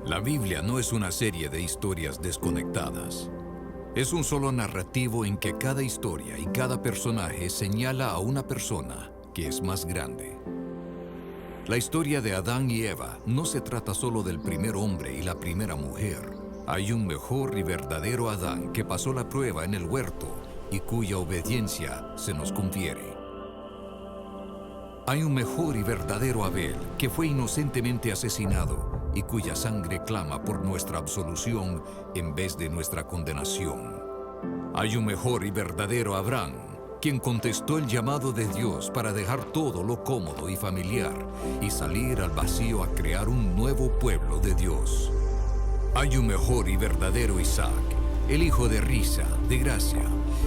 La Biblia no es una serie de historias desconectadas. Es un solo narrativo en que cada historia y cada personaje señala a una persona que es más grande. La historia de Adán y Eva no se trata solo del primer hombre y la primera mujer. Hay un mejor y verdadero Adán que pasó la prueba en el huerto y cuya obediencia se nos confiere. Hay un mejor y verdadero Abel que fue inocentemente asesinado y cuya sangre clama por nuestra absolución en vez de nuestra condenación. Hay un mejor y verdadero Abraham, quien contestó el llamado de Dios para dejar todo lo cómodo y familiar y salir al vacío a crear un nuevo pueblo de Dios. Hay un mejor y verdadero Isaac, el hijo de risa, de gracia,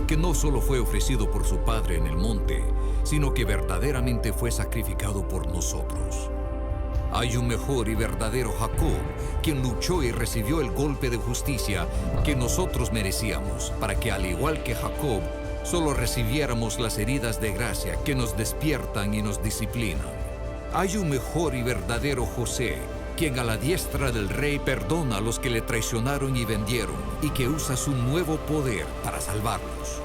que no solo fue ofrecido por su padre en el monte, sino que verdaderamente fue sacrificado por nosotros. Hay un mejor y verdadero Jacob, quien luchó y recibió el golpe de justicia que nosotros merecíamos, para que al igual que Jacob, solo recibiéramos las heridas de gracia que nos despiertan y nos disciplinan. Hay un mejor y verdadero José, quien a la diestra del rey perdona a los que le traicionaron y vendieron, y que usa su nuevo poder para salvarlos.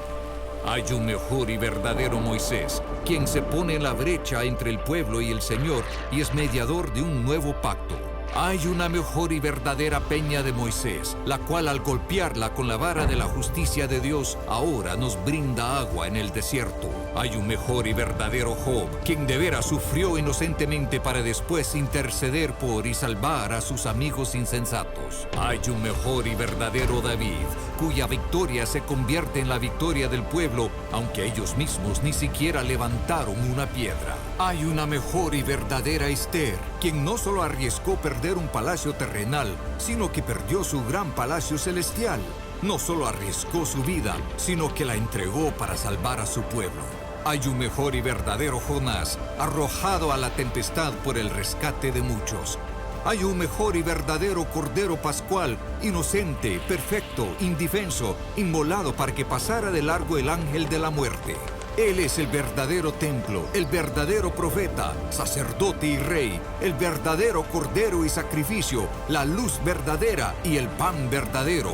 Hay un mejor y verdadero Moisés, quien se pone en la brecha entre el pueblo y el Señor y es mediador de un nuevo pacto. Hay una mejor y verdadera peña de Moisés, la cual al golpearla con la vara de la justicia de Dios, ahora nos brinda agua en el desierto. Hay un mejor y verdadero Job, quien de veras sufrió inocentemente para después interceder por y salvar a sus amigos insensatos. Hay un mejor y verdadero David, cuya victoria se convierte en la victoria del pueblo, aunque ellos mismos ni siquiera levantaron una piedra. Hay una mejor y verdadera Esther, quien no solo arriesgó perder un palacio terrenal, sino que perdió su gran palacio celestial. No solo arriesgó su vida, sino que la entregó para salvar a su pueblo. Hay un mejor y verdadero Jonás, arrojado a la tempestad por el rescate de muchos. Hay un mejor y verdadero Cordero Pascual, inocente, perfecto, indefenso, inmolado para que pasara de largo el ángel de la muerte. Él es el verdadero templo, el verdadero profeta, sacerdote y rey, el verdadero cordero y sacrificio, la luz verdadera y el pan verdadero.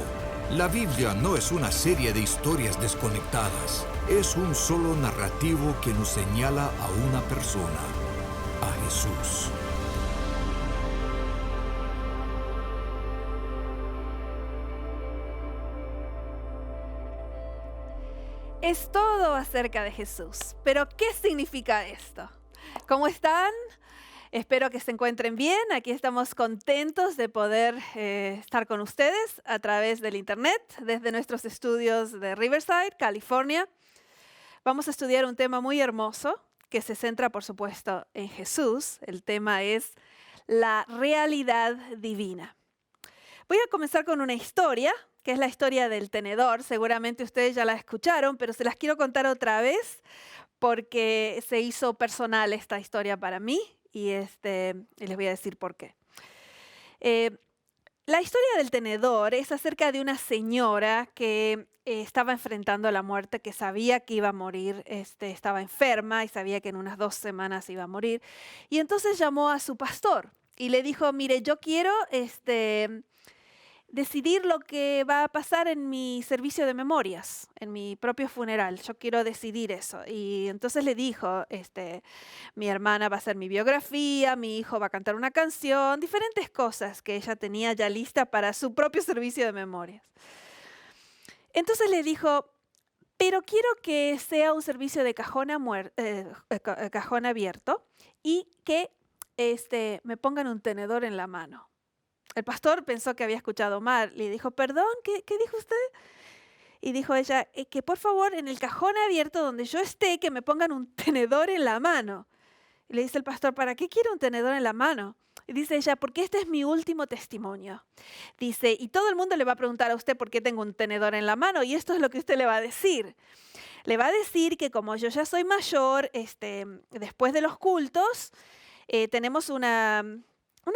La Biblia no es una serie de historias desconectadas. Es un solo narrativo que nos señala a una persona, a Jesús. Es todo acerca de Jesús. Pero, ¿qué significa esto? ¿Cómo están? Espero que se encuentren bien. Aquí estamos contentos de poder estar con ustedes a través del internet, desde nuestros estudios de Riverside, California. Vamos a estudiar un tema muy hermoso que se centra, por supuesto, en Jesús. El tema es la realidad divina. Voy a comenzar con una historia, que es la historia del tenedor. Seguramente ustedes ya la escucharon, pero se las quiero contar otra vez porque se hizo personal esta historia para mí y les voy a decir por qué. La historia del tenedor es acerca de una señora que estaba enfrentando la muerte, que sabía que iba a morir, estaba enferma y sabía que en unas 2 semanas iba a morir. Y entonces llamó a su pastor y le dijo, mire, yo quiero decidir lo que va a pasar en mi servicio de memorias, en mi propio funeral. Yo quiero decidir eso. Y entonces le dijo, mi hermana va a hacer mi biografía, mi hijo va a cantar una canción, diferentes cosas que ella tenía ya lista para su propio servicio de memorias. Entonces le dijo, pero quiero que sea un servicio de cajón abierto y que me pongan un tenedor en la mano. El pastor pensó que había escuchado mal. Le dijo, perdón, ¿qué dijo usted? Y dijo ella, que por favor en el cajón abierto donde yo esté, que me pongan un tenedor en la mano. Y le dice el pastor, ¿para qué quiere un tenedor en la mano? Y dice ella, porque este es mi último testimonio. Dice, y todo el mundo le va a preguntar a usted por qué tengo un tenedor en la mano. Y esto es lo que usted le va a decir. Le va a decir que como yo ya soy mayor, después de los cultos, tenemos una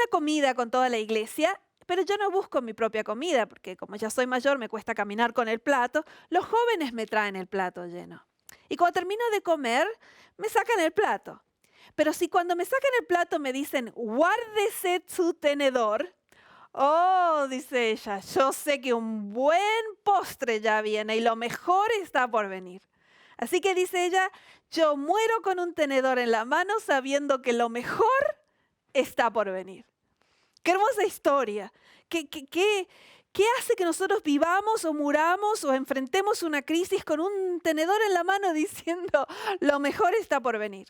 comida con toda la iglesia, pero yo no busco mi propia comida, porque como ya soy mayor me cuesta caminar con el plato. Los jóvenes me traen el plato lleno. Y cuando termino de comer, me sacan el plato. Pero si cuando me sacan el plato me dicen, guárdese su tenedor, Oh, dice ella, yo sé que un buen postre ya viene y lo mejor está por venir. Así que dice ella, yo muero con un tenedor en la mano sabiendo que lo mejor está por venir. Qué hermosa historia. ¿Qué hace que nosotros vivamos o muramos o enfrentemos una crisis con un tenedor en la mano diciendo lo mejor está por venir?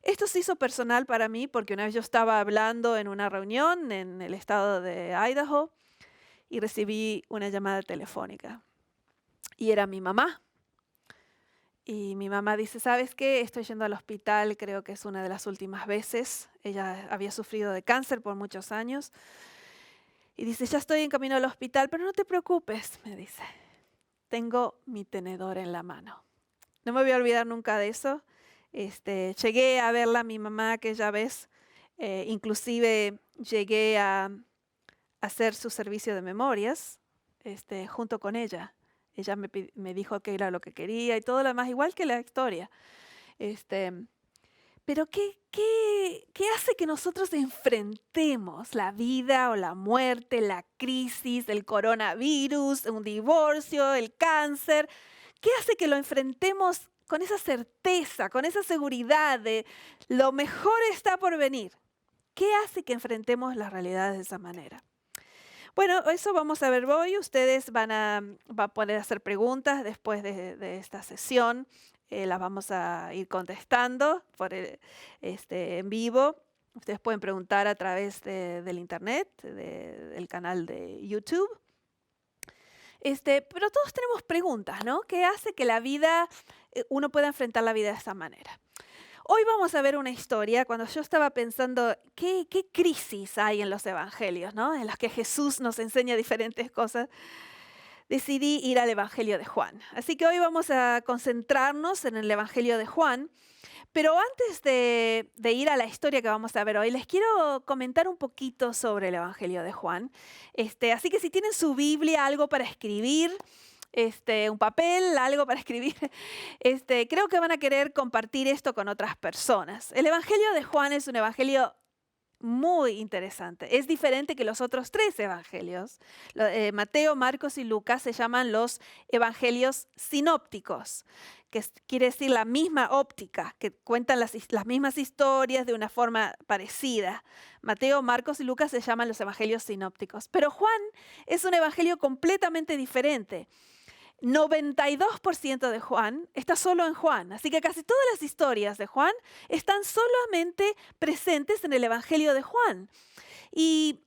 Esto se hizo personal para mí porque una vez yo estaba hablando en una reunión en el estado de Idaho y recibí una llamada telefónica. Y era mi mamá. Y mi mamá dice, ¿sabes qué? Estoy yendo al hospital, creo que es una de las últimas veces. Ella había sufrido de cáncer por muchos años. Y dice, ya estoy en camino al hospital, pero no te preocupes, me dice. Tengo mi tenedor en la mano. No me voy a olvidar nunca de eso. Llegué a verla a mi mamá aquella vez. Inclusive llegué a hacer su servicio de memorias junto con ella. Ella me dijo que era lo que quería y todo lo demás, igual que la historia. Pero ¿qué hace que nosotros enfrentemos la vida o la muerte, la crisis, el coronavirus, un divorcio, el cáncer? ¿Qué hace que lo enfrentemos con esa certeza, con esa seguridad de lo mejor está por venir? ¿Qué hace que enfrentemos las realidades de esa manera? Bueno, eso vamos a ver hoy. Ustedes van a poder hacer preguntas después de esta sesión. Las vamos a ir contestando en vivo. Ustedes pueden preguntar a través del internet, del canal de YouTube. Pero todos tenemos preguntas, ¿no? ¿Qué hace que la vida, uno pueda enfrentar la vida de esta manera? Hoy vamos a ver una historia, cuando yo estaba pensando qué crisis hay en los evangelios, ¿no? En los que Jesús nos enseña diferentes cosas, decidí ir al Evangelio de Juan. Así que hoy vamos a concentrarnos en el Evangelio de Juan, pero antes de ir a la historia que vamos a ver hoy, les quiero comentar un poquito sobre el Evangelio de Juan. Así que si tienen su Biblia, algo para escribir, un papel, algo para escribir. Creo que van a querer compartir esto con otras personas. El Evangelio de Juan es un evangelio muy interesante. Es diferente que los otros tres evangelios. Mateo, Marcos y Lucas se llaman los evangelios sinópticos, que quiere decir la misma óptica, que cuentan las mismas historias de una forma parecida. Mateo, Marcos y Lucas se llaman los evangelios sinópticos. Pero Juan es un evangelio completamente diferente. 92% de Juan está solo en Juan, así que casi todas las historias de Juan están solamente presentes en el Evangelio de Juan. Y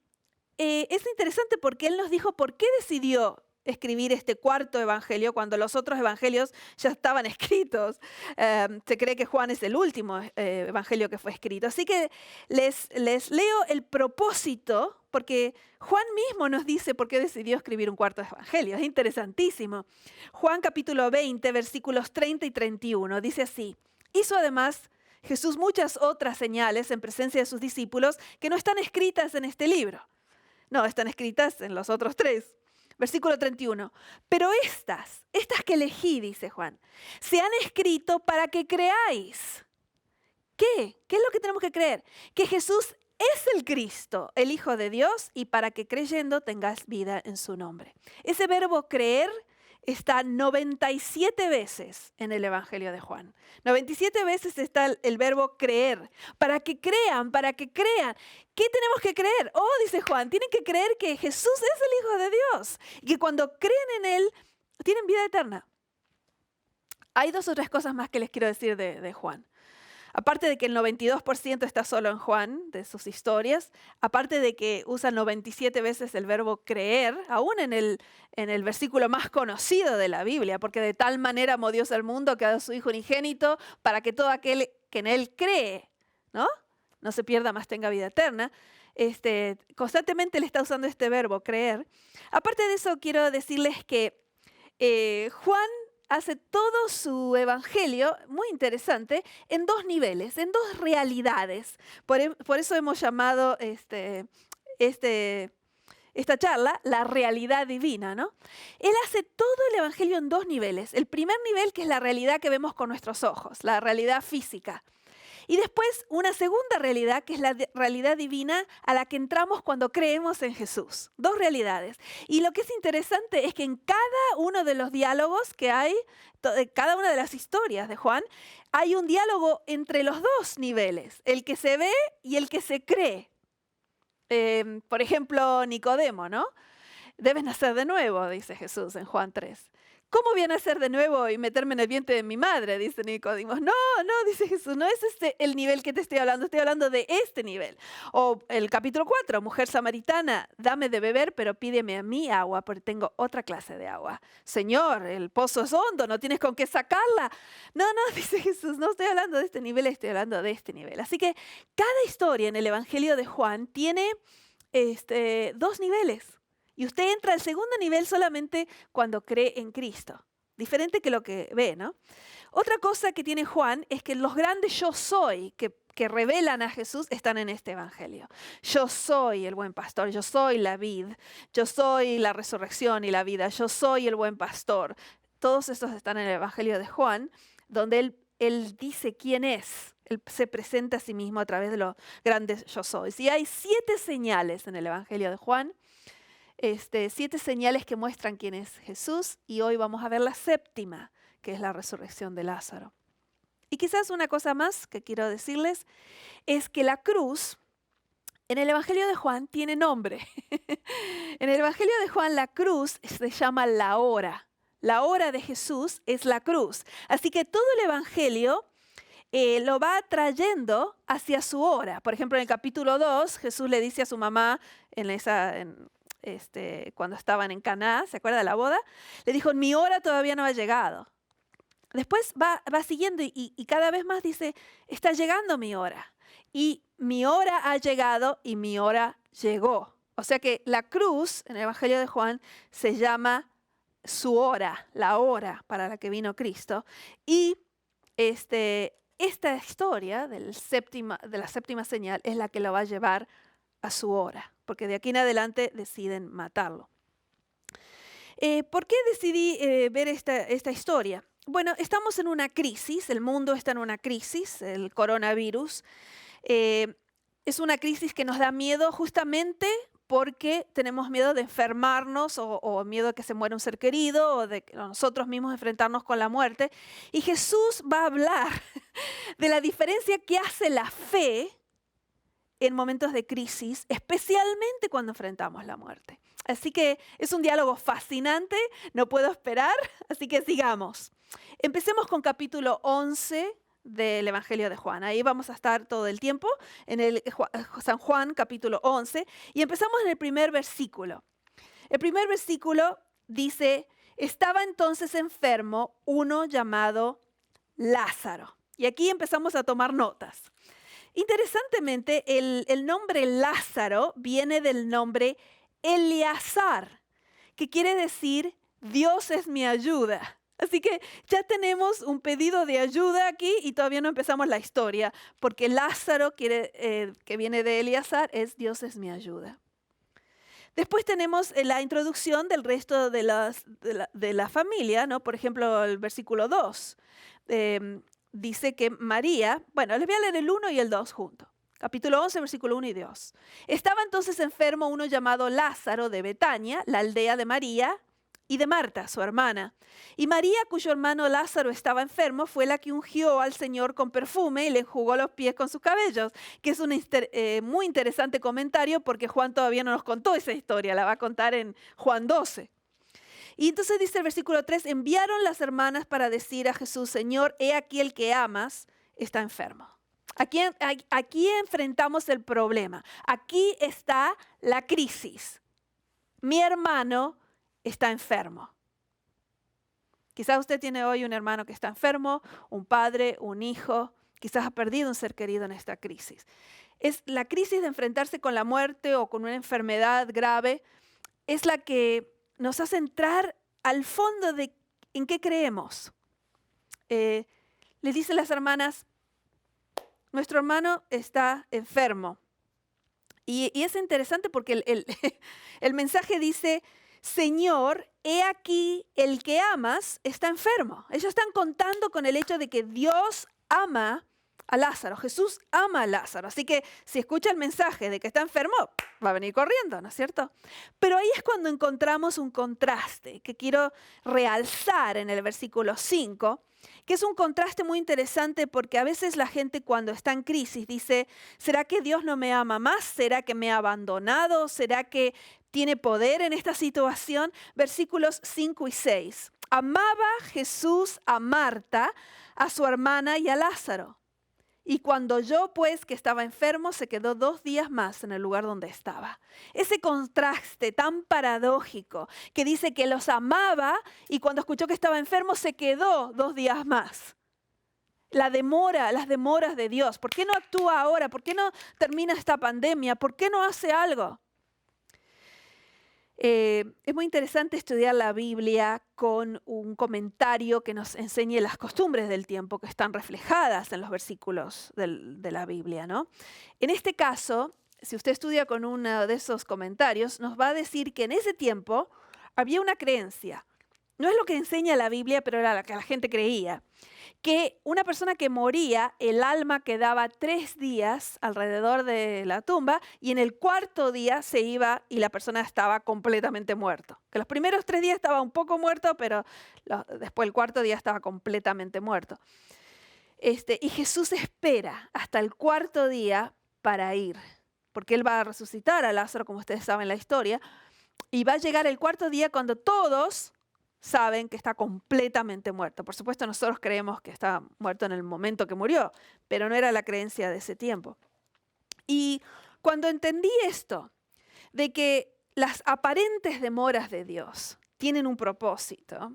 es interesante porque él nos dijo por qué decidió escribir este cuarto evangelio cuando los otros evangelios ya estaban escritos. Se cree que Juan es el último evangelio que fue escrito. Así que les leo el propósito, porque Juan mismo nos dice por qué decidió escribir un cuarto evangelio. Es interesantísimo. Juan capítulo 20, versículos 30 y 31, dice así: hizo además Jesús muchas otras señales en presencia de sus discípulos que no están escritas en este libro. No, están escritas en los otros tres. Versículo 31. Pero estas que elegí, dice Juan, se han escrito para que creáis. ¿Qué? ¿Qué es lo que tenemos que creer? Que Jesús es el Cristo, el Hijo de Dios, y para que creyendo tengas vida en su nombre. Ese verbo creer está 97 veces en el Evangelio de Juan. 97 veces está el verbo creer. Para que crean, para que crean. ¿Qué tenemos que creer? Oh, dice Juan, tienen que creer que Jesús es el Hijo de Dios. Y que cuando creen en Él, tienen vida eterna. Hay dos o tres cosas más que les quiero decir de Juan. Aparte de que el 92% está solo en Juan, de sus historias, aparte de que usa 97 veces el verbo creer, aún en el versículo más conocido de la Biblia, porque de tal manera amó Dios al mundo que ha dado a su Hijo unigénito para que todo aquel que en Él cree, no se pierda, más tenga vida eterna. Constantemente le está usando este verbo, creer. Aparte de eso, quiero decirles que Juan hace todo su evangelio, muy interesante, en dos niveles, en dos realidades. Por eso hemos llamado esta charla la realidad divina, ¿no? Él hace todo el evangelio en dos niveles. El primer nivel, que es la realidad que vemos con nuestros ojos, la realidad física. Y después una segunda realidad, que es la realidad divina a la que entramos cuando creemos en Jesús. Dos realidades. Y lo que es interesante es que en cada uno de los diálogos que hay, cada una de las historias de Juan, hay un diálogo entre los dos niveles, el que se ve y el que se cree. Por ejemplo, Nicodemo, ¿no? Debes nacer de nuevo, dice Jesús en Juan 3. ¿Cómo voy a nacer de nuevo y meterme en el vientre de mi madre? Dice Nicodemo. No, dice Jesús, no es este el nivel que te estoy hablando de este nivel. O el capítulo 4, mujer samaritana, dame de beber, pero pídeme a mí agua, porque tengo otra clase de agua. Señor, el pozo es hondo, no tienes con qué sacarla. No, dice Jesús, no estoy hablando de este nivel, estoy hablando de este nivel. Así que cada historia en el Evangelio de Juan tiene dos niveles. Y usted entra al segundo nivel solamente cuando cree en Cristo. Diferente que lo que ve, ¿no? Otra cosa que tiene Juan es que los grandes yo soy que revelan a Jesús están en este evangelio. Yo soy el buen pastor, yo soy la vid, yo soy la resurrección y la vida, yo soy el buen pastor. Todos estos están en el evangelio de Juan, donde él dice quién es. Él se presenta a sí mismo a través de los grandes yo soy. Y hay 7 señales en el evangelio de Juan. 7 señales que muestran quién es Jesús, y hoy vamos a ver la 7ª, que es la resurrección de Lázaro. Y quizás una cosa más que quiero decirles es que la cruz en el Evangelio de Juan tiene nombre. En el Evangelio de Juan la cruz se llama la hora. La hora de Jesús es la cruz. Así que todo el Evangelio lo va trayendo hacia su hora. Por ejemplo, en el capítulo 2, Jesús le dice a su mamá cuando estaban en Caná, ¿se acuerda de la boda? Le dijo, mi hora todavía no ha llegado. Después va siguiendo y cada vez más dice, está llegando mi hora. Y mi hora ha llegado y mi hora llegó. O sea que la cruz en el Evangelio de Juan se llama su hora, la hora para la que vino Cristo. Y esta historia de la 7ª señal es la que lo va a llevar a su hora, porque de aquí en adelante deciden matarlo. ¿Por qué decidí ver esta historia? Bueno, estamos en una crisis, el mundo está en una crisis, el coronavirus. Es una crisis que nos da miedo justamente porque tenemos miedo de enfermarnos o miedo de que se muera un ser querido o de que nosotros mismos enfrentarnos con la muerte. Y Jesús va a hablar de la diferencia que hace la fe en momentos de crisis, especialmente cuando enfrentamos la muerte. Así que es un diálogo fascinante, no puedo esperar, así que sigamos. Empecemos con capítulo 11 del Evangelio de Juan. Ahí vamos a estar todo el tiempo, en el San Juan capítulo 11, y empezamos en el primer versículo. El primer versículo dice, estaba entonces enfermo uno llamado Lázaro. Y aquí empezamos a tomar notas. Interesantemente, el nombre Lázaro viene del nombre Eleazar, que quiere decir Dios es mi ayuda. Así que ya tenemos un pedido de ayuda aquí y todavía no empezamos la historia, porque Lázaro, que viene de Eleazar, es Dios es mi ayuda. Después tenemos la introducción del resto de la familia, ¿no? Por ejemplo, el versículo 2. Dice que María, bueno, les voy a leer el 1 y el 2 juntos. Capítulo 11, versículo 1 y 2. Estaba entonces enfermo uno llamado Lázaro de Betania, la aldea de María y de Marta, su hermana. Y María, cuyo hermano Lázaro estaba enfermo, fue la que ungió al Señor con perfume y le enjugó los pies con sus cabellos, que es un muy interesante comentario porque Juan todavía no nos contó esa historia, la va a contar en Juan 12. Y entonces dice el versículo 3, enviaron las hermanas para decir a Jesús, Señor, he aquí el que amas está enfermo. Aquí enfrentamos el problema. Aquí está la crisis. Mi hermano está enfermo. Quizás usted tiene hoy un hermano que está enfermo, un padre, un hijo, quizás ha perdido un ser querido en esta crisis. Es la crisis de enfrentarse con la muerte o con una enfermedad grave, es la que nos hace entrar al fondo de en qué creemos. Le dicen las hermanas, nuestro hermano está enfermo. Y es interesante porque el mensaje dice, Señor, he aquí el que amas está enfermo. Ellos están contando con el hecho de que Dios ama a Lázaro. Jesús ama a Lázaro. Así que si escucha el mensaje de que está enfermo, va a venir corriendo, ¿no es cierto? Pero ahí es cuando encontramos un contraste que quiero realzar en el versículo 5, que es un contraste muy interesante porque a veces la gente cuando está en crisis dice, ¿será que Dios no me ama más? ¿Será que me ha abandonado? ¿Será que tiene poder en esta situación? Versículos 5 y 6. Amaba Jesús a Marta, a su hermana y a Lázaro. Y cuando oyó pues que estaba enfermo, se quedó 2 días más en el lugar donde estaba. Ese contraste tan paradójico que dice que los amaba y cuando escuchó que estaba enfermo se quedó 2 días más. Las demoras de Dios. ¿Por qué no actúa ahora? ¿Por qué no termina esta pandemia? ¿Por qué no hace algo? Es muy interesante estudiar la Biblia con un comentario que nos enseñe las costumbres del tiempo que están reflejadas en los versículos de la Biblia, ¿no? En este caso, si usted estudia con uno de esos comentarios, nos va a decir que en ese tiempo había una creencia. No es lo que enseña la Biblia, pero era lo que la gente creía. Que una persona que moría, el alma quedaba 3 días alrededor de la tumba y en el 4.º día se iba y la persona estaba completamente muerto. Que los primeros 3 días estaba un poco muerto, pero después el 4.º día estaba completamente muerto. Y Jesús espera hasta el 4.º día para ir, porque Él va a resucitar a Lázaro, como ustedes saben la historia, y va a llegar el 4.º día cuando todos saben que está completamente muerto. Por supuesto, nosotros creemos que está muerto en el momento que murió, pero no era la creencia de ese tiempo. Y cuando entendí esto, de que las aparentes demoras de Dios tienen un propósito,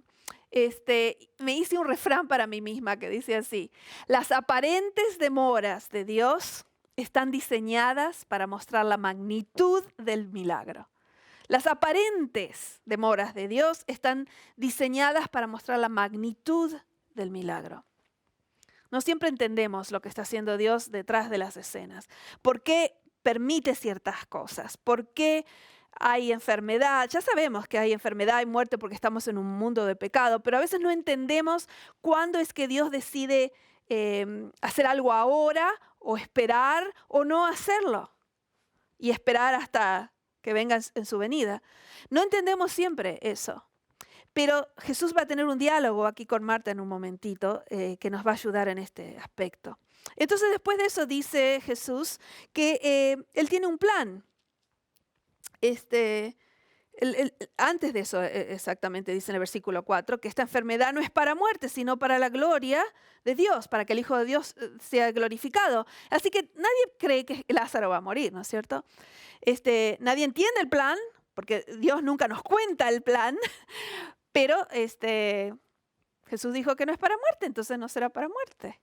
me hice un refrán para mí misma que dice así: las aparentes demoras de Dios están diseñadas para mostrar la magnitud del milagro. Las aparentes demoras de Dios están diseñadas para mostrar la magnitud del milagro. No siempre entendemos lo que está haciendo Dios detrás de las escenas. ¿Por qué permite ciertas cosas? ¿Por qué hay enfermedad? Ya sabemos que hay enfermedad y muerte porque estamos en un mundo de pecado, pero a veces no entendemos cuándo es que Dios decide hacer algo ahora o esperar o no hacerlo y esperar hasta que venga en su venida. No entendemos siempre eso, pero Jesús va a tener un diálogo aquí con Marta en un momentito que nos va a ayudar en este aspecto. Entonces después de eso dice Jesús que Él tiene un plan. Antes de eso exactamente dice en el versículo 4 que esta enfermedad no es para muerte, sino para la gloria de Dios, para que el Hijo de Dios sea glorificado. Así que nadie cree que Lázaro va a morir, ¿no es cierto? Nadie entiende el plan, porque Dios nunca nos cuenta el plan, pero Jesús dijo que no es para muerte, entonces no será para muerte.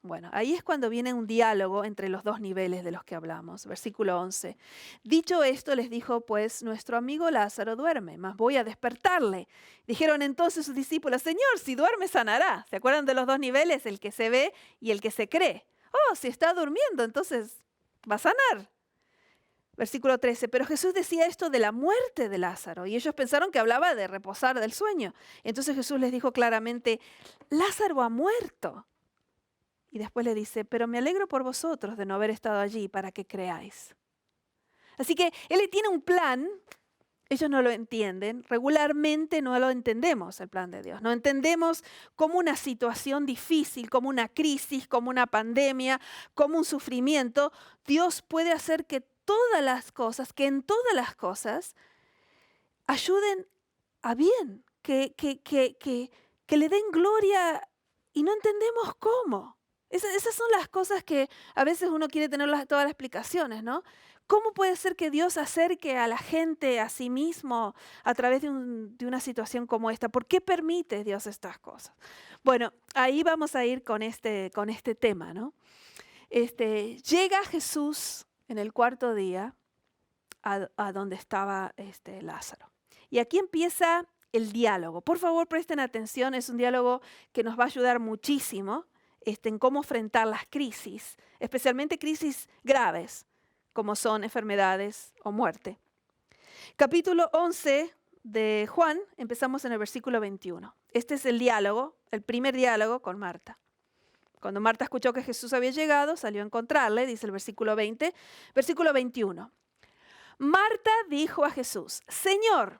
Bueno, ahí es cuando viene un diálogo entre los 2 niveles de los que hablamos. Versículo 11. Dicho esto, les dijo, pues, nuestro amigo Lázaro duerme, mas voy a despertarle. Dijeron entonces sus discípulos, Señor, si duerme sanará. ¿Se acuerdan de los 2 niveles? El que se ve y el que se cree. Oh, si está durmiendo, entonces va a sanar. Versículo 13, pero Jesús decía esto de la muerte de Lázaro y ellos pensaron que hablaba de reposar del sueño. Entonces Jesús les dijo claramente, Lázaro ha muerto. Y después le dice, pero me alegro por vosotros de no haber estado allí para que creáis. Así que Él tiene un plan, ellos no lo entienden, regularmente no lo entendemos el plan de Dios. No entendemos cómo una situación difícil, como una crisis, como una pandemia, como un sufrimiento, Dios puede hacer que en todas las cosas, ayuden a bien, que le den gloria y no entendemos cómo. Esas son las cosas que a veces uno quiere tener todas las explicaciones, ¿no? ¿Cómo puede ser que Dios acerque a la gente a sí mismo a través de una situación como esta? ¿Por qué permite Dios estas cosas? Bueno, ahí vamos a ir con este tema, ¿no? Llega Jesús en el 4.º día a donde estaba Lázaro. Y aquí empieza el diálogo. Por favor, presten atención, es un diálogo que nos va a ayudar muchísimo en cómo enfrentar las crisis, especialmente crisis graves, como son enfermedades o muerte. Capítulo 11 de Juan, empezamos en el versículo 21. Este es el diálogo, el primer diálogo con Cuando Marta escuchó que Jesús había llegado, salió a encontrarle, dice el versículo 20. Versículo 21. Marta dijo a Jesús, Señor,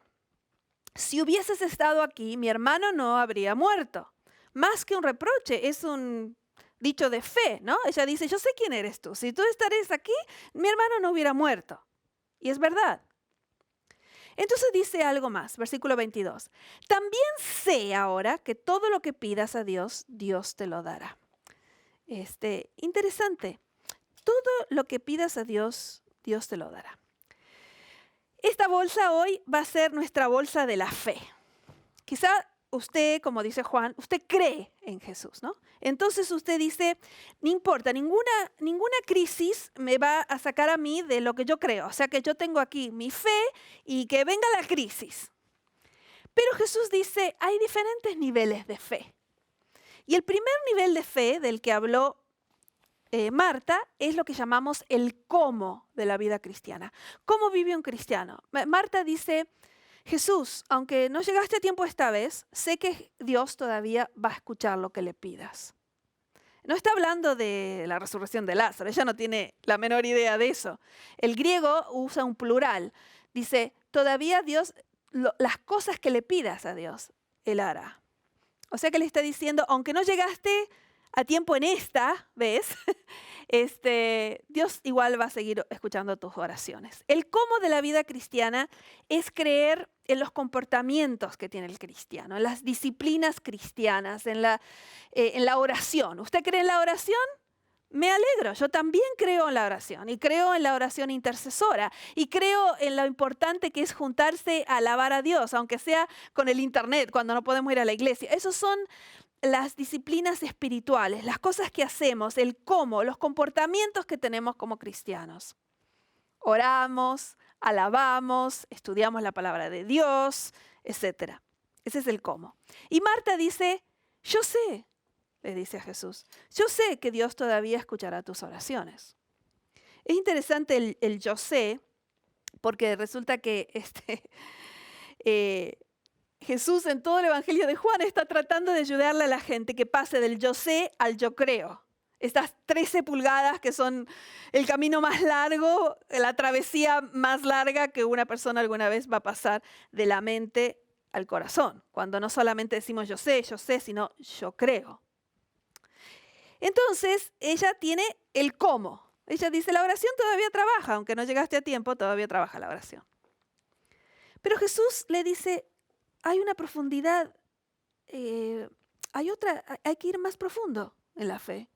si hubieses estado aquí, mi hermano no habría muerto. Más que un reproche, es un dicho de fe, ¿no? Ella dice, yo sé quién eres tú. Si tú estarías aquí, mi hermano no hubiera muerto. Y es verdad. Entonces dice algo más, versículo 22. También sé ahora que todo lo que pidas a Dios, Dios te lo dará. Interesante. Todo lo que pidas a Dios, Dios te lo dará. Esta bolsa hoy va a ser nuestra bolsa de la fe. Quizá usted, como dice Juan, usted cree en Jesús, ¿no? Entonces usted dice, no importa, ninguna crisis me va a sacar a mí de lo que yo creo. O sea que yo tengo aquí mi fe y que venga la crisis. Pero Jesús dice, hay diferentes niveles de fe. Y el primer nivel de fe del que habló Marta es lo que llamamos el cómo de la vida cristiana. ¿Cómo vive un cristiano? Marta dice, Jesús, aunque no llegaste a tiempo esta vez, sé que Dios todavía va a escuchar lo que le pidas. No está hablando de la resurrección de Lázaro, ella no tiene la menor idea de eso. El griego usa un plural. Dice, todavía Dios, las cosas que le pidas a Dios, Él hará. O sea que le está diciendo, aunque no llegaste a tiempo en esta vez, Dios igual va a seguir escuchando tus oraciones. El cómo de la vida cristiana es creer en los comportamientos que tiene el cristiano, en las disciplinas cristianas, en la oración. ¿Usted cree en la oración? Me alegro, yo también creo en la oración y creo en la oración intercesora y creo en lo importante que es juntarse a alabar a Dios, aunque sea con el internet, cuando no podemos ir a la iglesia. Esos son las disciplinas espirituales, las cosas que hacemos, el cómo, los comportamientos que tenemos como cristianos. Oramos, alabamos, estudiamos la palabra de Dios, etc. Ese es el cómo. Y Marta dice, yo sé, le dice a Jesús, yo sé que Dios todavía escuchará tus oraciones. Es interesante el yo sé, porque resulta que Jesús en todo el Evangelio de Juan está tratando de ayudarle a la gente que pase del yo sé al yo creo. Estas 13 pulgadas que son el camino más largo, la travesía más larga que una persona alguna vez va a pasar de la mente al corazón. Cuando no solamente decimos yo sé, sino yo creo. Entonces, ella tiene el cómo. Ella dice, la oración todavía trabaja, aunque no llegaste a tiempo, todavía trabaja la oración. Pero Jesús le dice, hay una profundidad, hay que ir más profundo en la fe.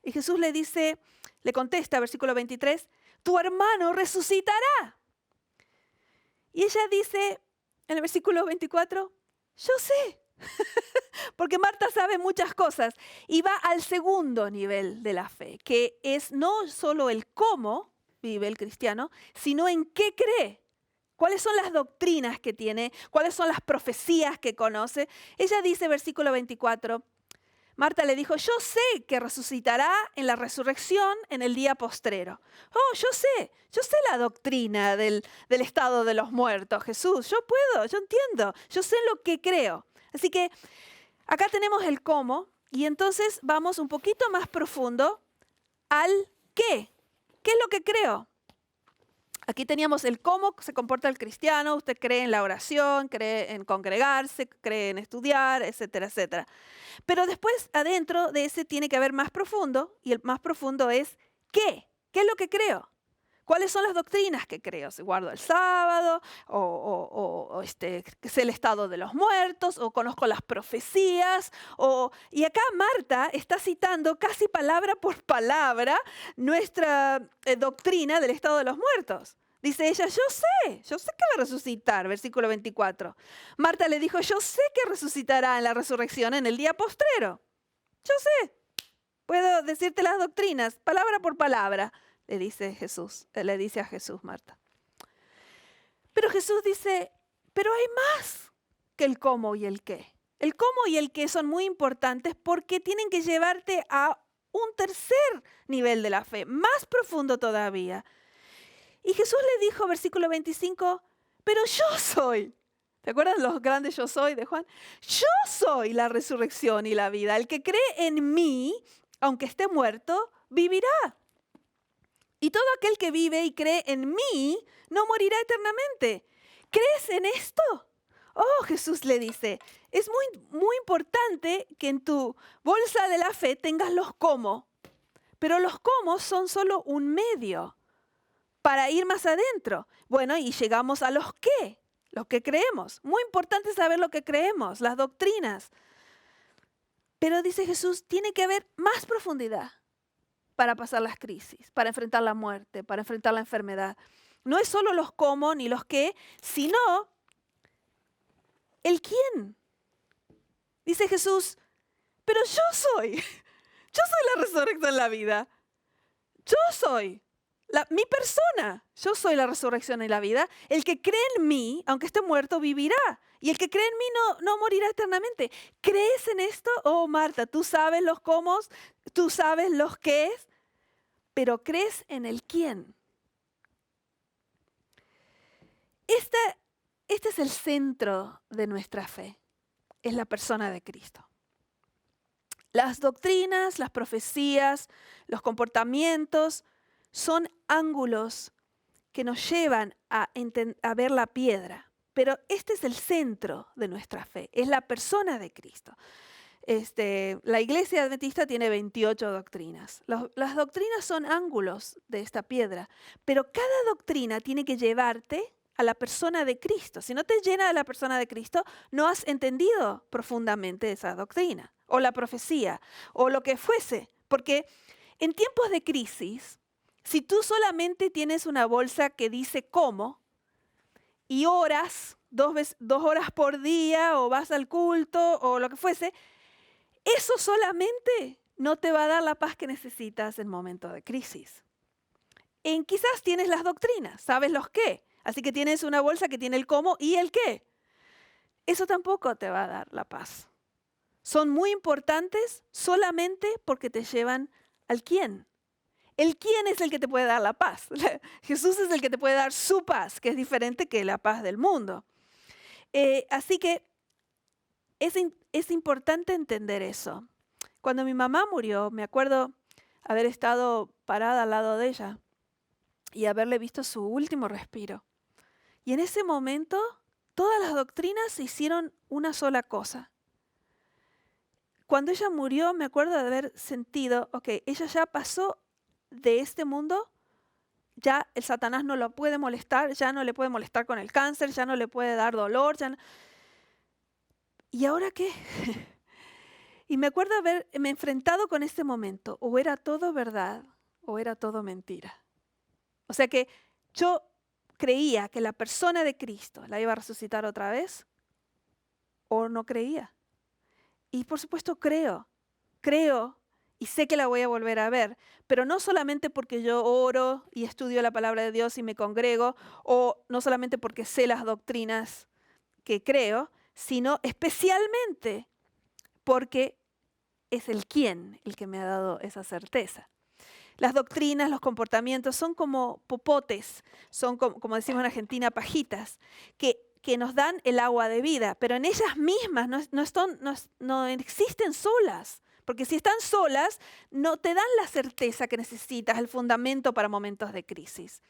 Y Jesús le contesta, versículo 23, tu hermano resucitará. Y ella dice, en el versículo 24, yo sé. Porque Marta sabe muchas cosas y va al segundo nivel de la fe, que es no solo el cómo vive el cristiano, sino en qué cree. ¿Cuáles son las doctrinas que tiene? ¿Cuáles son las profecías que conoce? Ella dice, versículo 24, Marta le dijo, yo sé que resucitará en la resurrección en el día postrero. Oh, yo sé la doctrina del estado de los muertos, Jesús. Yo entiendo, yo sé lo que creo. Así que acá tenemos el cómo y entonces vamos un poquito más profundo al qué. ¿Qué es lo que creo? Aquí teníamos el cómo se comporta el cristiano. Usted cree en la oración, cree en congregarse, cree en estudiar, etcétera, etcétera. Pero después adentro de ese tiene que haber más profundo y el más profundo es ¿qué? ¿Qué es lo que creo? ¿Cuáles son las doctrinas que creo? ¿Si guardo el sábado? ¿O sé el estado de los muertos? ¿O conozco las profecías? Y acá Marta está citando casi palabra por palabra nuestra doctrina del estado de los muertos. Dice ella, yo sé que va a resucitar, versículo 24. Marta le dijo, yo sé que resucitará en la resurrección en el día postrero. Yo sé, puedo decirte las doctrinas, palabra por palabra. Le dice a Jesús Marta. Pero Jesús dice, pero hay más que el cómo y el qué. El cómo y el qué son muy importantes porque tienen que llevarte a un tercer nivel de la fe, más profundo todavía. Y Jesús le dijo, versículo 25, pero yo soy. ¿Te acuerdas los grandes yo soy de Juan? Yo soy la resurrección y la vida. El que cree en mí, aunque esté muerto, vivirá. Y todo aquel que vive y cree en mí no morirá eternamente. ¿Crees en esto? Oh, Jesús le dice, es muy importante que en tu bolsa de la fe tengas los cómo. Pero los cómo son solo un medio para ir más adentro. Bueno, y llegamos a los qué, lo que creemos. Muy importante saber lo que creemos, las doctrinas. Pero dice Jesús, tiene que haber más profundidad para pasar las crisis, para enfrentar la muerte, para enfrentar la enfermedad. No es solo los cómo ni los qué, sino el quién. Dice Jesús, pero yo soy la resurrección en la vida. Yo soy mi persona. Yo soy la resurrección en la vida. El que cree en mí, aunque esté muerto, vivirá. Y el que cree en mí no morirá eternamente. ¿Crees en esto? Oh, Marta, tú sabes los cómo, tú sabes los qué es, pero crees en el quién. Este es el centro de nuestra fe. Es la persona de Cristo. Las doctrinas, las profecías, los comportamientos son ángulos que nos llevan a ver la piedra. Pero este es el centro de nuestra fe, es la persona de Cristo. La Iglesia Adventista tiene 28 doctrinas. Las doctrinas son ángulos de esta piedra, pero cada doctrina tiene que llevarte a la persona de Cristo. Si no te llena a la persona de Cristo, no has entendido profundamente esa doctrina, o la profecía, o lo que fuese. Porque en tiempos de crisis, si tú solamente tienes una bolsa que dice cómo, y oras 2 horas por día, o vas al culto, o lo que fuese, eso solamente no te va a dar la paz que necesitas en momentos de crisis. Quizás tienes las doctrinas, sabes los qué, así que tienes una bolsa que tiene el cómo y el qué. Eso tampoco te va a dar la paz. Son muy importantes solamente porque te llevan al quién. El quién es el que te puede dar la paz. Jesús es el que te puede dar su paz, que es diferente que la paz del mundo. Así que es importante entender eso. Cuando mi mamá murió, me acuerdo haber estado parada al lado de ella y haberle visto su último respiro. Y en ese momento, todas las doctrinas se hicieron una sola cosa. Cuando ella murió, me acuerdo de haber sentido, ella ya pasó de este mundo, ya el Satanás no lo puede molestar, ya no le puede molestar con el cáncer, ya no le puede dar dolor. ¿Y ahora qué? Y me acuerdo haberme enfrentado con este momento. O era todo verdad o era todo mentira. O sea que yo creía que la persona de Cristo la iba a resucitar otra vez o no creía. Y por supuesto creo y sé que la voy a volver a ver, pero no solamente porque yo oro y estudio la palabra de Dios y me congrego, o no solamente porque sé las doctrinas que creo, sino especialmente porque es el quién el que me ha dado esa certeza. Las doctrinas, los comportamientos son como popotes, son como decimos en Argentina, pajitas, que nos dan el agua de vida, pero en ellas mismas no existen solas. Porque si están solas, no te dan la certeza que necesitas, el fundamento para momentos de crisis.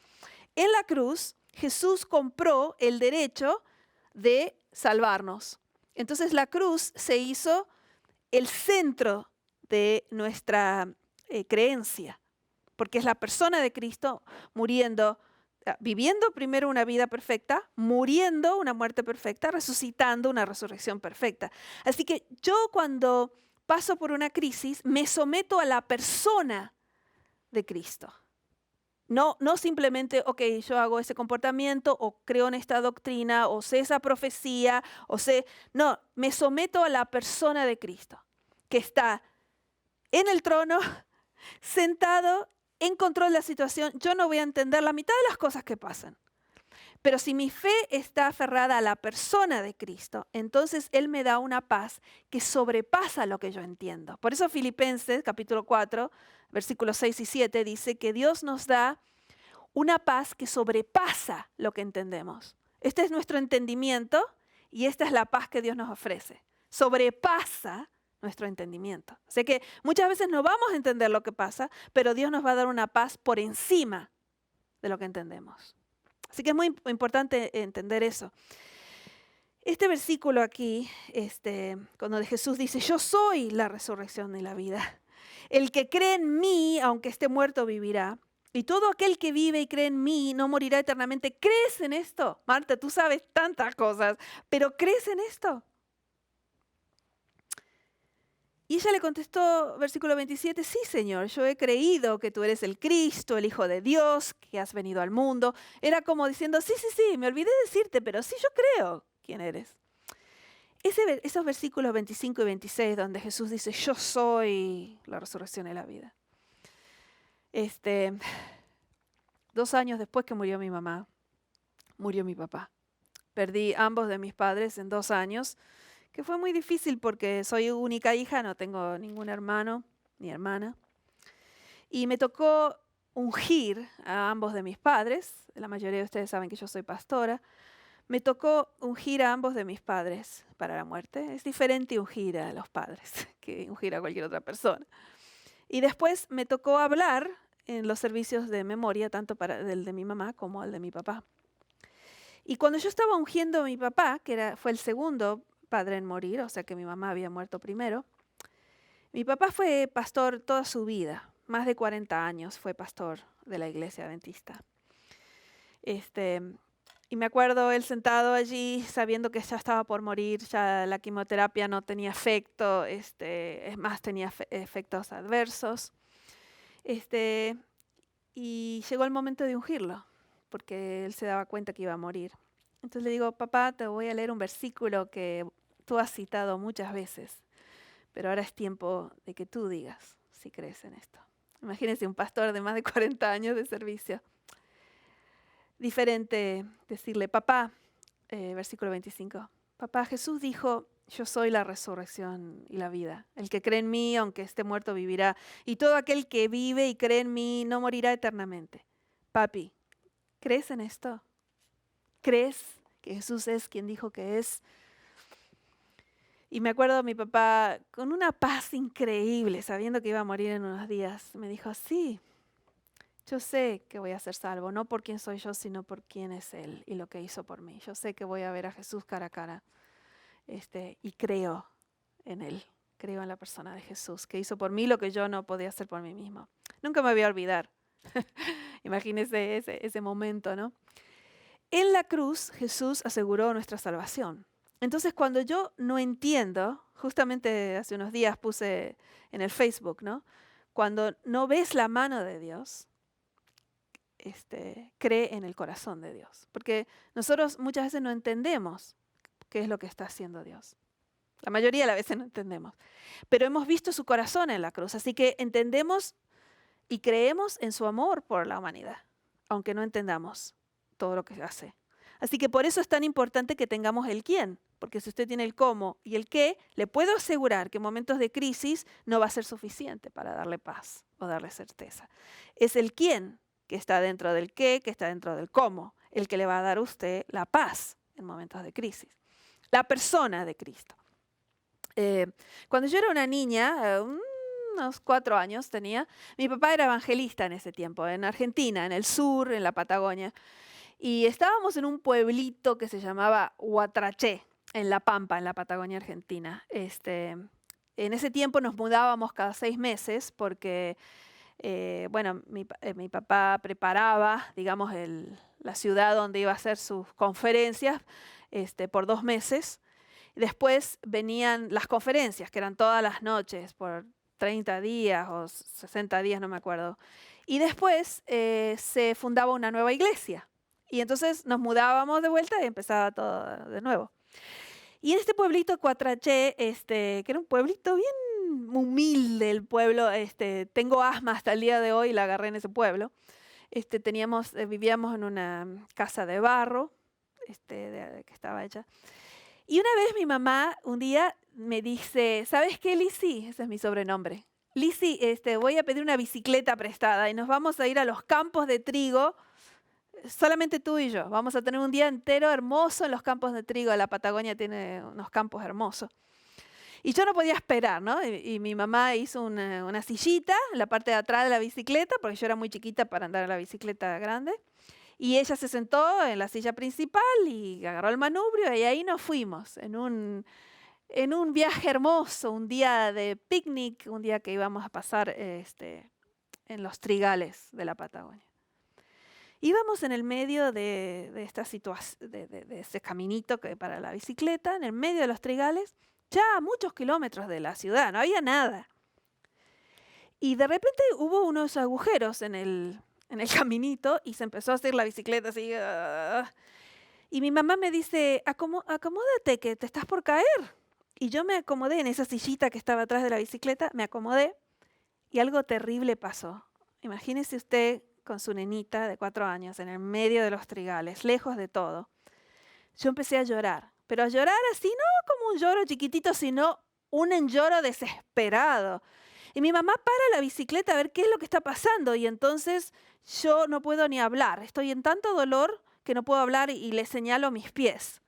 En la cruz, Jesús compró el derecho de salvarnos. Entonces la cruz se hizo el centro de nuestra creencia, porque es la persona de Cristo muriendo, viviendo primero una vida perfecta, muriendo una muerte perfecta, resucitando una resurrección perfecta. Así que yo cuando paso por una crisis, me someto a la persona de Cristo. No simplemente, yo hago ese comportamiento o creo en esta doctrina o sé esa profecía no, me someto a la persona de Cristo, que está en el trono, sentado, en control de la situación. Yo no voy a entender la mitad de las cosas que pasan. Pero si mi fe está aferrada a la persona de Cristo, entonces Él me da una paz que sobrepasa lo que yo entiendo. Por eso Filipenses, capítulo 4, versículos 6 y 7, dice que Dios nos da una paz que sobrepasa lo que entendemos. Este es nuestro entendimiento y esta es la paz que Dios nos ofrece. Sobrepasa nuestro entendimiento. Sé que muchas veces no vamos a entender lo que pasa, pero Dios nos va a dar una paz por encima de lo que entendemos. Así que es muy importante entender eso. Este versículo aquí, cuando Jesús dice, yo soy la resurrección y la vida. El que cree en mí, aunque esté muerto, vivirá. Y todo aquel que vive y cree en mí no morirá eternamente. ¿Crees en esto? Marta, tú sabes tantas cosas, pero ¿crees en esto? Y ella le contestó, versículo 27, sí, Señor, yo he creído que tú eres el Cristo, el Hijo de Dios, que has venido al mundo. Era como diciendo, sí, me olvidé decirte, pero sí, yo creo quién eres. Esos versículos 25 y 26 donde Jesús dice, yo soy la resurrección y la vida. 2 años después que murió mi mamá, murió mi papá. Perdí ambos de mis padres en 2 años, que fue muy difícil porque soy única hija, no tengo ningún hermano ni hermana. Y me tocó ungir a ambos de mis padres. La mayoría de ustedes saben que yo soy pastora. Me tocó ungir a ambos de mis padres para la muerte. Es diferente ungir a los padres que ungir a cualquier otra persona. Y después me tocó hablar en los servicios de memoria, tanto para el de mi mamá como el de mi papá. Y cuando yo estaba ungiendo a mi papá, fue el segundo padre en morir, o sea que mi mamá había muerto primero, mi papá fue pastor toda su vida, más de 40 años fue pastor de la iglesia adventista. Y me acuerdo él sentado allí sabiendo que ya estaba por morir, ya la quimioterapia no tenía efecto, es más, tenía efectos adversos. Y llegó el momento de ungirlo, porque él se daba cuenta que iba a morir. Entonces le digo, papá, te voy a leer un versículo que tú has citado muchas veces, pero ahora es tiempo de que tú digas si crees en esto. Imagínense un pastor de más de 40 años de servicio. Diferente decirle, papá, versículo 25, papá, Jesús dijo, yo soy la resurrección y la vida. El que cree en mí, aunque esté muerto, vivirá. Y todo aquel que vive y cree en mí no morirá eternamente. Papi, ¿crees en esto? ¿Crees que Jesús es quien dijo que es? Y me acuerdo mi papá con una paz increíble, sabiendo que iba a morir en unos días, me dijo, sí, yo sé que voy a ser salvo, no por quién soy yo, sino por quién es Él y lo que hizo por mí. Yo sé que voy a ver a Jesús cara a cara y creo en Él, creo en la persona de Jesús, que hizo por mí lo que yo no podía hacer por mí mismo. Nunca me voy a olvidar. Imagínense ese momento, ¿no? En la cruz, Jesús aseguró nuestra salvación. Entonces, cuando yo no entiendo, justamente hace unos días puse en el Facebook, ¿no? Cuando no ves la mano de Dios, cree en el corazón de Dios. Porque nosotros muchas veces no entendemos qué es lo que está haciendo Dios. La mayoría de las veces no entendemos. Pero hemos visto su corazón en la cruz. Así que entendemos y creemos en su amor por la humanidad, aunque no entendamos todo lo que hace. Así que por eso es tan importante que tengamos el quién. Porque si usted tiene el cómo y el qué, le puedo asegurar que en momentos de crisis no va a ser suficiente para darle paz o darle certeza. Es el quién que está dentro del qué, que está dentro del cómo, el que le va a dar a usted la paz en momentos de crisis. La persona de Cristo. Cuando yo era una niña, unos 4 años tenía, mi papá era evangelista en ese tiempo, en Argentina, en el sur, en la Patagonia. Y estábamos en un pueblito que se llamaba Huatraché, en La Pampa, en la Patagonia Argentina. En ese tiempo nos mudábamos cada 6 meses porque, mi papá preparaba, digamos, la ciudad donde iba a hacer sus conferencias por 2 meses. Después venían las conferencias, que eran todas las noches, por 30 días o 60 días, no me acuerdo. Y después se fundaba una nueva iglesia. Y entonces nos mudábamos de vuelta y empezaba todo de nuevo. Y en este pueblito Cuatraché, que era un pueblito bien humilde el pueblo, tengo asma hasta el día de hoy, la agarré en ese pueblo. Vivíamos en una casa de barro, que estaba hecha. Y una vez mi mamá un día me dice, ¿sabes qué, Lizzy? Ese es mi sobrenombre. Lizzy, voy a pedir una bicicleta prestada y nos vamos a ir a los campos de trigo, solamente tú y yo. Vamos a tener un día entero hermoso en los campos de trigo. La Patagonia tiene unos campos hermosos. Y yo no podía esperar, ¿no? Y mi mamá hizo una sillita en la parte de atrás de la bicicleta, porque yo era muy chiquita para andar en la bicicleta grande. Y ella se sentó en la silla principal y agarró el manubrio y ahí nos fuimos en un viaje hermoso, un día de picnic, un día que íbamos a pasar en los trigales de la Patagonia. Íbamos en el medio de esta situación, de ese caminito para la bicicleta, en el medio de los trigales, ya a muchos kilómetros de la ciudad, no había nada. Y de repente hubo unos agujeros en el caminito y se empezó a hacer la bicicleta así. Y mi mamá me dice, acomódate que te estás por caer. Y yo me acomodé en esa sillita que estaba atrás de la bicicleta, me acomodé y algo terrible pasó. Imagínese usted con su nenita de 4 años en el medio de los trigales, lejos de todo. Yo empecé a llorar, pero a llorar así, no como un lloro chiquitito, sino un lloro desesperado. Y mi mamá para la bicicleta a ver qué es lo que está pasando y entonces yo no puedo ni hablar. Estoy en tanto dolor que no puedo hablar y le señalo mis pies.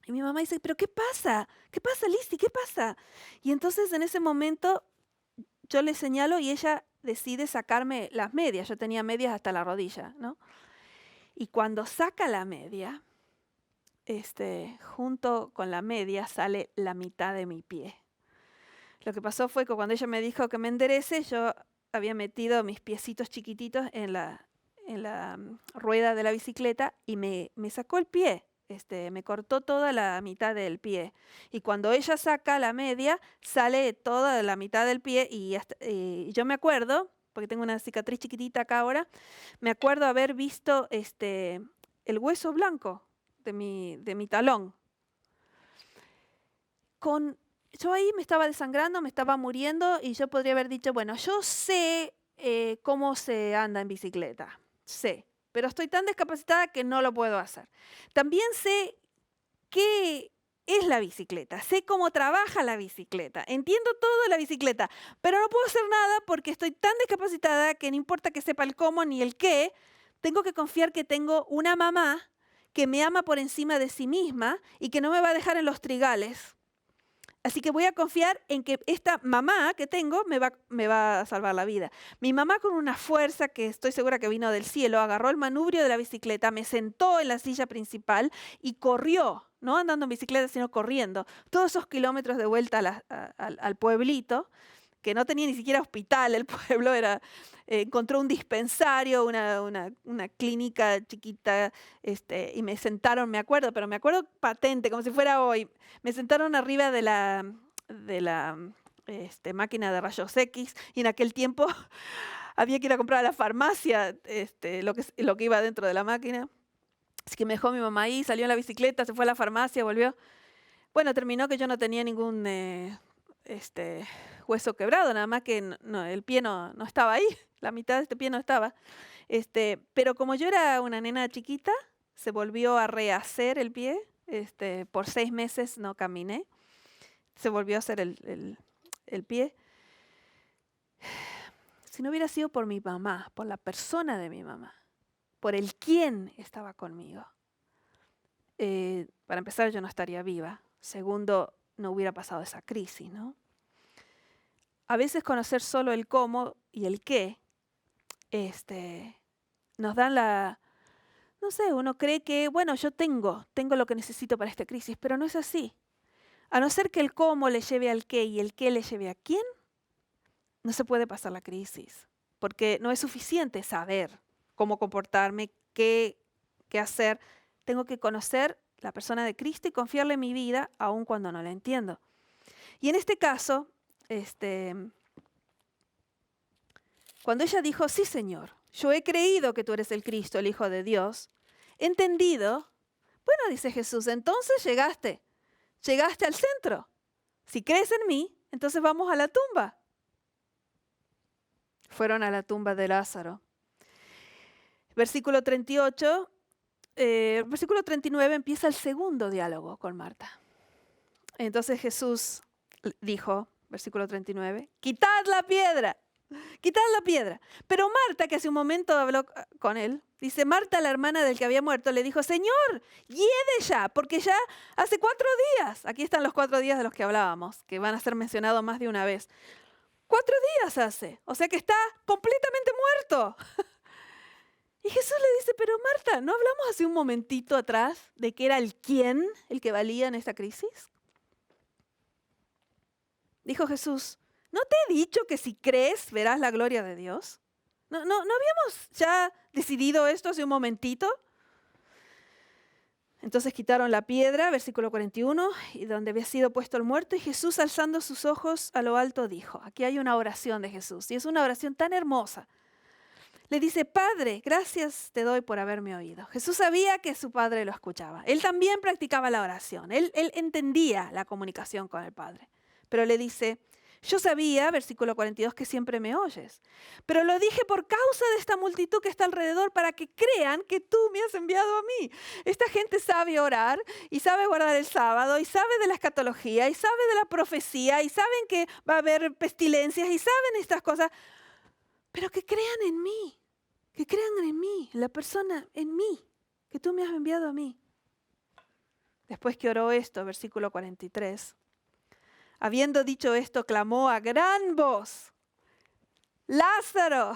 Y mi mamá dice, ¿pero qué pasa? ¿Qué pasa, Lizzy? ¿Qué pasa? Y entonces en ese momento yo le señalo y ella decide sacarme las medias. Yo tenía medias hasta la rodilla, ¿no? Y cuando saca la media, junto con la media sale la mitad de mi pie. Lo que pasó fue que cuando ella me dijo que me enderece, yo había metido mis piecitos chiquititos en la rueda de la bicicleta y me sacó el pie. Me cortó toda la mitad del pie. Y cuando ella saca la media, sale toda la mitad del pie. Y yo me acuerdo, porque tengo una cicatriz chiquitita acá ahora, me acuerdo haber visto el hueso blanco de mi talón. Yo ahí me estaba desangrando, me estaba muriendo y yo podría haber dicho, bueno, yo sé cómo se anda en bicicleta, sé. Pero estoy tan discapacitada que no lo puedo hacer. También sé qué es la bicicleta, sé cómo trabaja la bicicleta, entiendo todo de la bicicleta, pero no puedo hacer nada porque estoy tan discapacitada que no importa que sepa el cómo ni el qué, tengo que confiar que tengo una mamá que me ama por encima de sí misma y que no me va a dejar en los trigales. Así que voy a confiar en que esta mamá que tengo me va a salvar la vida. Mi mamá con una fuerza que estoy segura que vino del cielo, agarró el manubrio de la bicicleta, me sentó en la silla principal y corrió, no andando en bicicleta, sino corriendo, todos esos kilómetros de vuelta al pueblito, que no tenía ni siquiera hospital, el pueblo encontró un dispensario, una clínica chiquita, y me sentaron, me acuerdo patente, como si fuera hoy, me sentaron arriba de la máquina de rayos X, y en aquel tiempo había que ir a comprar a la farmacia lo que iba dentro de la máquina. Así que me dejó mi mamá ahí, salió en la bicicleta, se fue a la farmacia, volvió. Bueno, terminó que yo no tenía ningún hueso quebrado, nada más que el pie no estaba ahí, la mitad de este pie no estaba. Pero como yo era una nena chiquita, se volvió a rehacer el pie, por 6 meses no caminé, se volvió a hacer el pie. Si no hubiera sido por mi mamá, por la persona de mi mamá, por el quién estaba conmigo, para empezar yo no estaría viva. Segundo, no hubiera pasado esa crisis, ¿no? A veces conocer solo el cómo y el qué, nos dan no sé, uno cree que, bueno, yo tengo lo que necesito para esta crisis, pero no es así. A no ser que el cómo le lleve al qué y el qué le lleve a quién, no se puede pasar la crisis, porque no es suficiente saber cómo comportarme, qué hacer. Tengo que conocer la persona de Cristo y confiarle en mi vida, aun cuando no la entiendo. Y en este caso, cuando ella dijo, sí, Señor, yo he creído que tú eres el Cristo, el Hijo de Dios, he entendido, bueno, dice Jesús, entonces llegaste al centro. Si crees en mí, entonces vamos a la tumba. Fueron a la tumba de Lázaro. Versículo 38, versículo 39 empieza el segundo diálogo con Marta. Entonces Jesús dijo, versículo 39, quitad la piedra. Quitad la piedra. Pero Marta, que hace un momento habló con él, dice, Marta, la hermana del que había muerto, le dijo, Señor, hiede ya, porque ya hace 4 días. Aquí están los 4 días de los que hablábamos, que van a ser mencionados más de una vez. 4 días hace, o sea que está completamente muerto. Y Jesús le dice, pero Marta, ¿no hablamos hace un momentito atrás de que era el quién el que valía en esta crisis? Dijo Jesús, ¿no te he dicho que si crees verás la gloria de Dios? ¿No habíamos ya decidido esto hace un momentito? Entonces quitaron la piedra, versículo 41, y donde había sido puesto el muerto, y Jesús alzando sus ojos a lo alto dijo, aquí hay una oración de Jesús, y es una oración tan hermosa. Le dice, Padre, gracias te doy por haberme oído. Jesús sabía que su Padre lo escuchaba. Él también practicaba la oración. Él entendía la comunicación con el Padre. Pero le dice, yo sabía, versículo 42, que siempre me oyes. Pero lo dije por causa de esta multitud que está alrededor para que crean que tú me has enviado a mí. Esta gente sabe orar y sabe guardar el sábado y sabe de la escatología y sabe de la profecía y saben que va a haber pestilencias y saben estas cosas. Pero que crean en mí, la persona en mí, que tú me has enviado a mí. Después que oró esto, versículo 43, habiendo dicho esto, clamó a gran voz, Lázaro,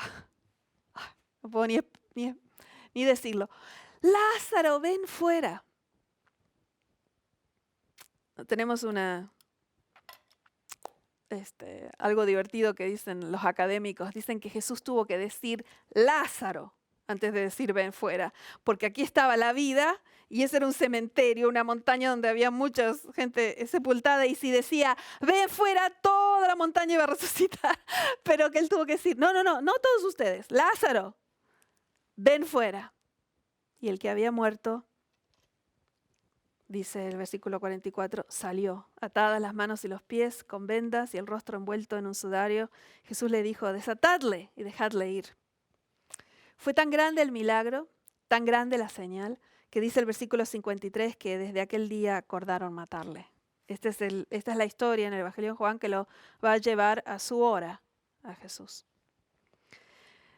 no puedo ni decirlo, Lázaro, ven fuera. Tenemos algo divertido que dicen los académicos. Dicen que Jesús tuvo que decir Lázaro antes de decir ven fuera, porque aquí estaba la vida y ese era un cementerio, una montaña donde había mucha gente sepultada, y si decía ven fuera, toda la montaña iba a resucitar, pero que él tuvo que decir no todos ustedes, Lázaro, ven fuera. Y el que había muerto, dice el versículo 44, salió, atadas las manos y los pies, con vendas y el rostro envuelto en un sudario. Jesús le dijo, desatadle y dejadle ir. Fue tan grande el milagro, tan grande la señal, que dice el versículo 53 que desde aquel día acordaron matarle. Esta es la historia en el Evangelio de Juan que lo va a llevar a su hora a Jesús.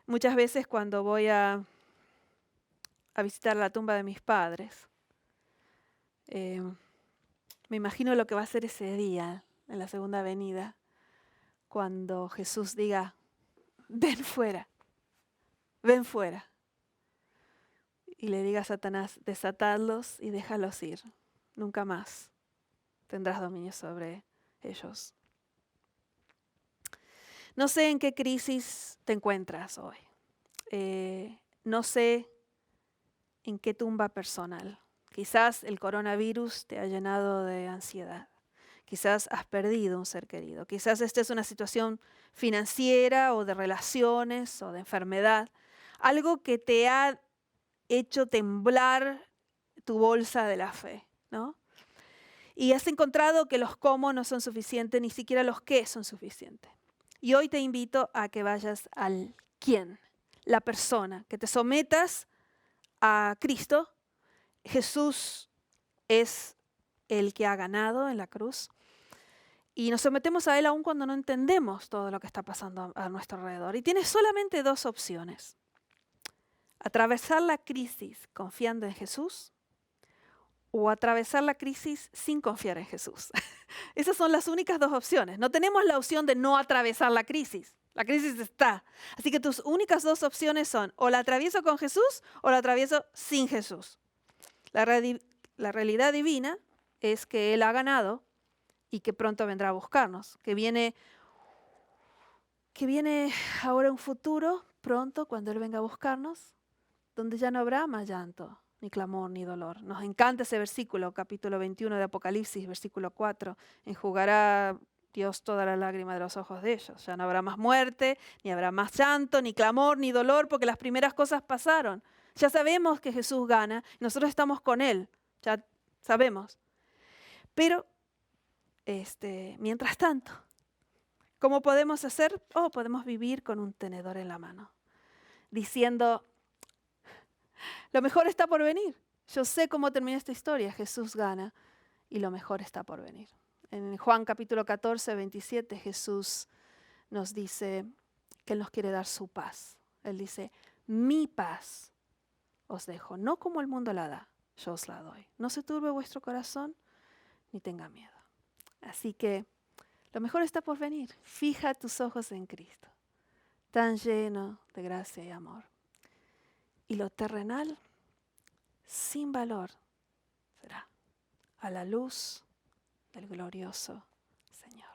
Muchas veces cuando voy a visitar la tumba de mis padres, me imagino lo que va a ser ese día en la segunda venida, cuando Jesús diga, ven fuera, y le diga a Satanás, desatadlos y déjalos ir, nunca más tendrás dominio sobre ellos. No sé en qué crisis te encuentras hoy, no sé en qué tumba personal. Quizás el coronavirus te ha llenado de ansiedad. Quizás has perdido un ser querido. Quizás esta es una situación financiera o de relaciones o de enfermedad. Algo que te ha hecho temblar tu bolsa de la fe, ¿no? Y has encontrado que los cómo no son suficientes, ni siquiera los qué son suficientes. Y hoy te invito a que vayas al quién, la persona, que te sometas a Cristo. Jesús es el que ha ganado en la cruz y nos sometemos a Él aun cuando no entendemos todo lo que está pasando a nuestro alrededor. Y tienes solamente 2 opciones: atravesar la crisis confiando en Jesús o atravesar la crisis sin confiar en Jesús. Esas son las únicas 2 opciones. No tenemos la opción de no atravesar la crisis. La crisis está. Así que tus únicas 2 opciones son o la atravieso con Jesús o la atravieso sin Jesús. La realidad divina es que Él ha ganado y que pronto vendrá a buscarnos, que viene ahora un futuro pronto cuando Él venga a buscarnos, donde ya no habrá más llanto, ni clamor, ni dolor. Nos encanta ese versículo, capítulo 21 de Apocalipsis, versículo 4. Enjugará Dios toda la lágrima de los ojos de ellos. Ya no habrá más muerte, ni habrá más llanto, ni clamor, ni dolor, porque las primeras cosas pasaron. Ya sabemos que Jesús gana, nosotros estamos con Él, ya sabemos. Pero, mientras tanto, ¿cómo podemos hacer? Podemos vivir con un tenedor en la mano, diciendo, lo mejor está por venir. Yo sé cómo termina esta historia, Jesús gana y lo mejor está por venir. En Juan capítulo 14, 27, Jesús nos dice, que Él nos quiere dar su paz. Él dice, mi paz os dejo, no como el mundo la da, yo os la doy. No se turbe vuestro corazón, ni tenga miedo. Así que lo mejor está por venir. Fija tus ojos en Cristo, tan lleno de gracia y amor. Y lo terrenal, sin valor, será a la luz del glorioso Señor.